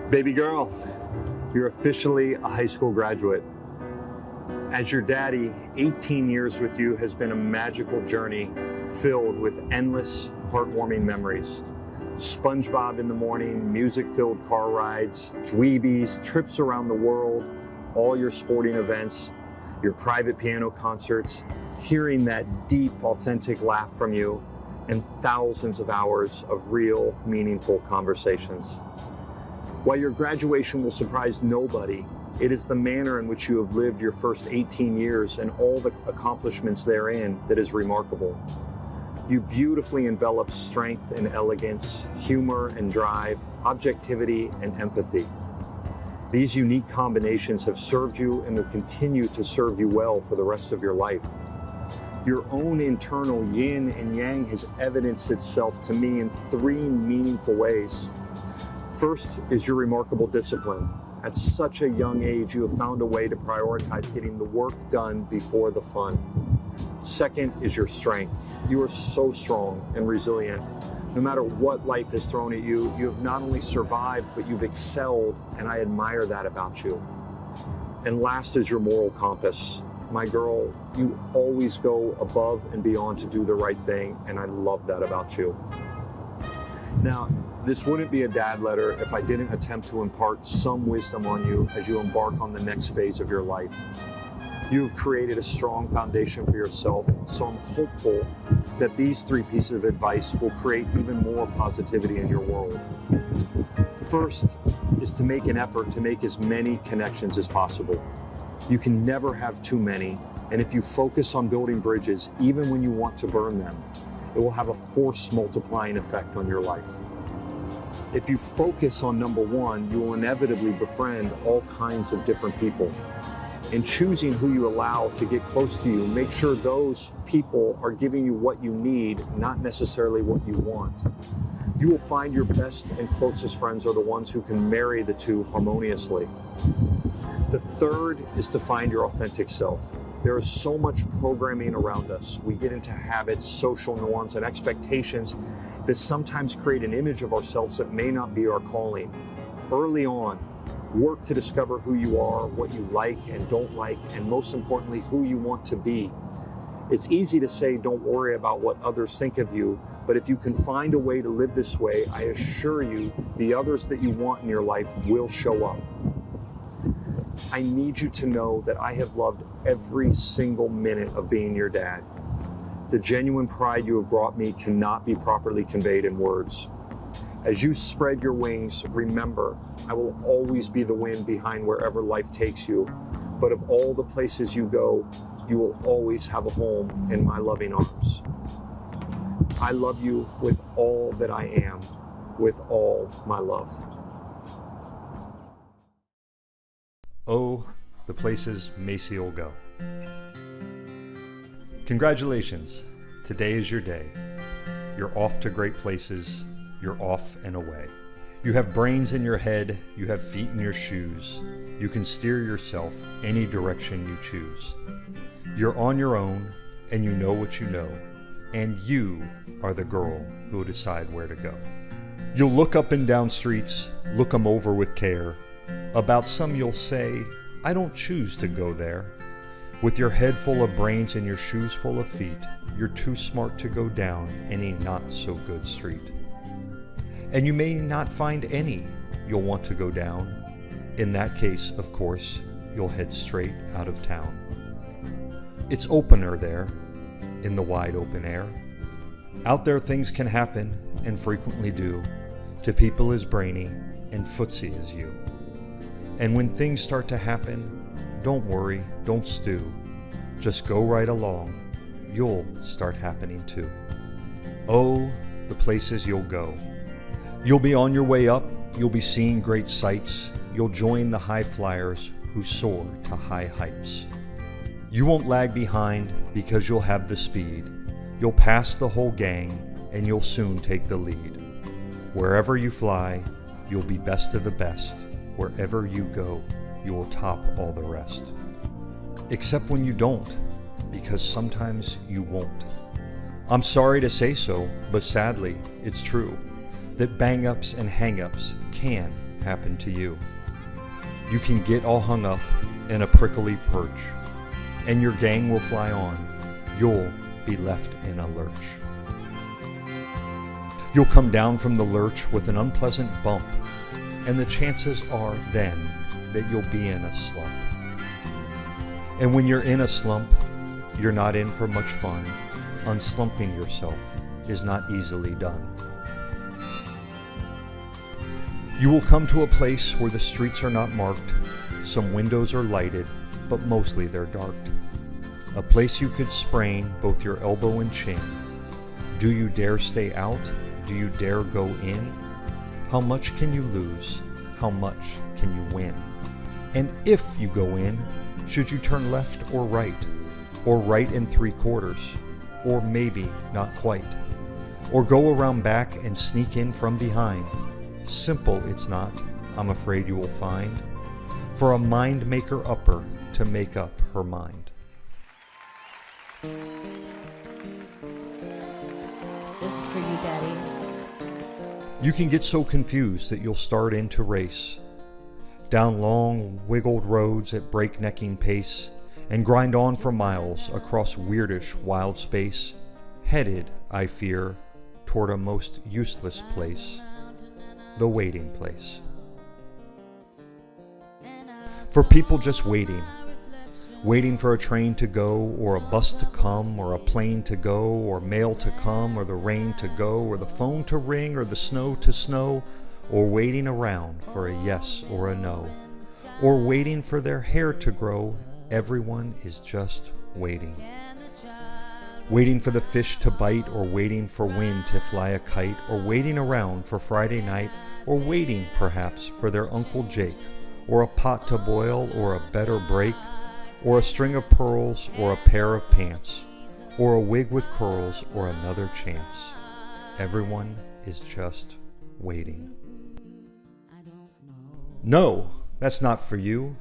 Baby girl, you're officially a high school graduate. As your daddy, 18 years with you has been a magical journey filled with endless, heartwarming memories. SpongeBob in the morning, music-filled car rides, dweebies, trips around the world, all your sporting events, your private piano concerts, hearing that deep, authentic laugh from you, and thousands of hours of real, meaningful conversations. While your graduation will surprise nobody, it is the manner in which you have lived your first 18 years and all the accomplishments therein that is remarkable. You beautifully envelop strength and elegance, humor and drive, objectivity and empathy. These unique combinations have served you and will continue to serve you well for the rest of your life. Your own internal yin and yang has evidenced itself to me in three meaningful ways. First is your remarkable discipline. At such a young age, you have found a way to prioritize getting the work done before the fun. Second is your strength. You are so strong and resilient. No matter what life has thrown at you, you have not only survived, but you've excelled, and I admire that about you. And last is your moral compass. My girl, you always go above and beyond to do the right thing, and I love that about you. Now, this wouldn't be a dad letter if I didn't attempt to impart some wisdom on you as you embark on the next phase of your life. You have created a strong foundation for yourself, so I'm hopeful that these three pieces of advice will create even more positivity in your world. First is to make an effort to make as many connections as possible. You can never have too many, and if you focus on building bridges, even when you want to burn them, it will have a force multiplying effect on your life. If you focus on number one, you will inevitably befriend all kinds of different people. In choosing who you allow to get close to you, make sure those people are giving you what you need, not necessarily what you want. You will find your best and closest friends are the ones who can marry the two harmoniously. The third is to find your authentic self. There is so much programming around us. We get into habits, social norms, and expectations that sometimes create an image of ourselves that may not be our calling. Early on, work to discover who you are, what you like and don't like, and most importantly, who you want to be. It's easy to say, don't worry about what others think of you, but if you can find a way to live this way, I assure you, the others that you want in your life will show up. I need you to know that I have loved every single minute of being your dad. The genuine pride you have brought me cannot be properly conveyed in words. As you spread your wings, remember, I will always be the wind behind wherever life takes you. But of all the places you go, you will always have a home in my loving arms. I love you with all that I am, with all my love. Oh, the places Macie'll go. Congratulations, today is your day. You're off to great places, you're off and away. You have brains in your head, you have feet in your shoes. You can steer yourself any direction you choose. You're on your own, and you know what you know, and you are the girl who will decide where to go. You'll look up and down streets, look 'em over with care. About some you'll say, I don't choose to go there. With your head full of brains and your shoes full of feet, you're too smart to go down any not-so-good street. And you may not find any you'll want to go down. In that case, of course, you'll head straight out of town. It's opener there, in the wide open air. Out there things can happen, and frequently do, to people as brainy and footsy as you. And when things start to happen, don't worry, don't stew. Just go right along. You'll start happening too. Oh, the places you'll go. You'll be on your way up. You'll be seeing great sights. You'll join the high flyers who soar to high heights. You won't lag behind because you'll have the speed. You'll pass the whole gang and you'll soon take the lead. Wherever you fly, you'll be best of the best. Wherever you go, you will top all the rest. Except when you don't, because sometimes you won't. I'm sorry to say so, but sadly, it's true that bang-ups and hang-ups can happen to you. You can get all hung up in a prickly perch, and your gang will fly on. You'll be left in a lurch. You'll come down from the lurch with an unpleasant bump, and the chances are then that you'll be in a slump. And when you're in a slump, you're not in for much fun. Unslumping yourself is not easily done. You will come to a place where the streets are not marked, some windows are lighted, but mostly they're dark. A place you could sprain both your elbow and chin. Do you dare stay out? Do you dare go in? How much can you lose? How much can you win? And if you go in, should you turn left or right in 3/4, or maybe not quite, or go around back and sneak in from behind? Simple it's not, I'm afraid you will find, for a mind maker upper to make up her mind. This is for you, Daddy. You can get so confused that you'll start in to race down long, wiggled roads at breaknecking pace, and grind on for miles across weirdish wild space, headed, I fear, toward a most useless place, the waiting place. For people just waiting for a train to go, or a bus to come, or a plane to go, or mail to come, or the rain to go, or the phone to ring, or the snow to snow, or waiting around for a yes or a no, or waiting for their hair to grow. Everyone is just waiting. Waiting for the fish to bite, or waiting for wind to fly a kite, or waiting around for Friday night, or waiting perhaps for their Uncle Jake, or a pot to boil, or a better break, or a string of pearls, or a pair of pants, or a wig with curls, or another chance. Everyone is just waiting. No, that's not for you.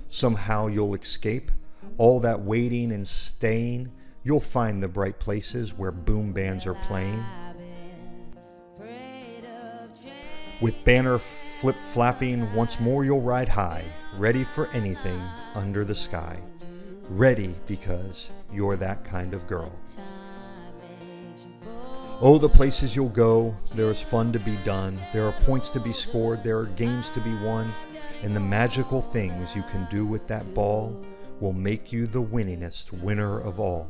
Somehow you'll escape all that waiting and staying. You'll find the bright places where boom bands are playing, with banner flip-flapping. Once more you'll ride high, ready for anything under the sky. Ready because you're that kind of girl. Oh, the places you'll go, there is fun to be done. There are points to be scored, there are games to be won, and the magical things you can do with that ball will make you the winningest winner of all.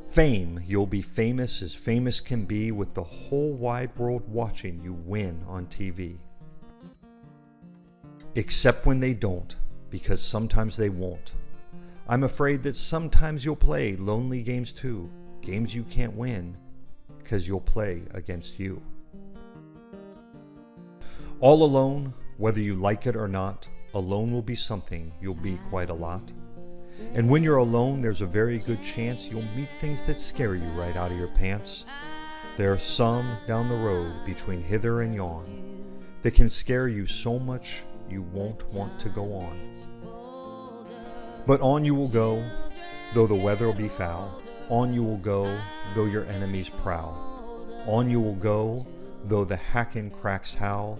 Fame, you'll be famous as famous can be, with the whole wide world watching you win on TV. Except when they don't, because sometimes they won't. I'm afraid that sometimes you'll play lonely games too, games you can't win, because you'll play against you. All alone, whether you like it or not, alone will be something you'll be quite a lot. And when you're alone, there's a very good chance you'll meet things that scare you right out of your pants. There are some down the road between hither and yon that can scare you so much you won't want to go on. But on you will go, though the weather will be foul. On you will go, though your enemies prowl. On you will go, though the hacking cracks howl.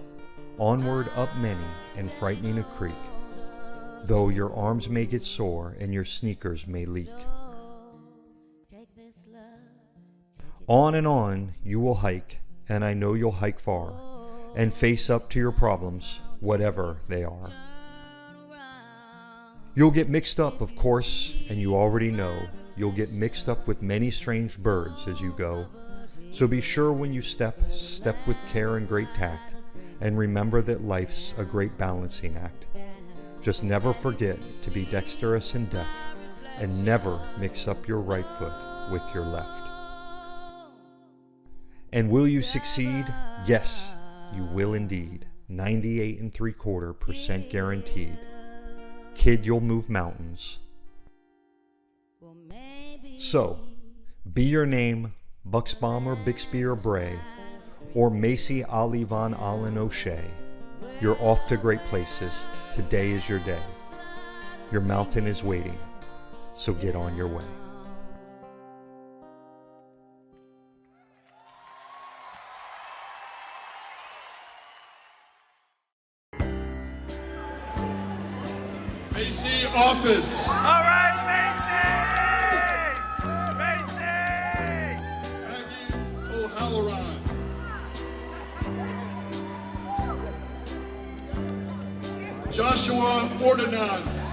Onward up many and frightening a creek, though your arms may get sore and your sneakers may leak. On and on you will hike, and I know you'll hike far, and face up to your problems, whatever they are. You'll get mixed up, of course, and you already know, you'll get mixed up with many strange birds as you go. So be sure when you step with care and great tact, and remember that life's a great balancing act. Just never forget to be dexterous and deft, and never mix up your right foot with your left. And will you succeed? Yes, you will indeed. 98.75% guaranteed. Kid, you'll move mountains. So, be your name Buxbaum or Bixby or Bray, or Macy Ali Von Allen O'Shea. You're off to great places. Today is your day. Your mountain is waiting, so get on your way. Macie Office. All right, Macie! Maggie O'Halloran. Joshua Ordinan.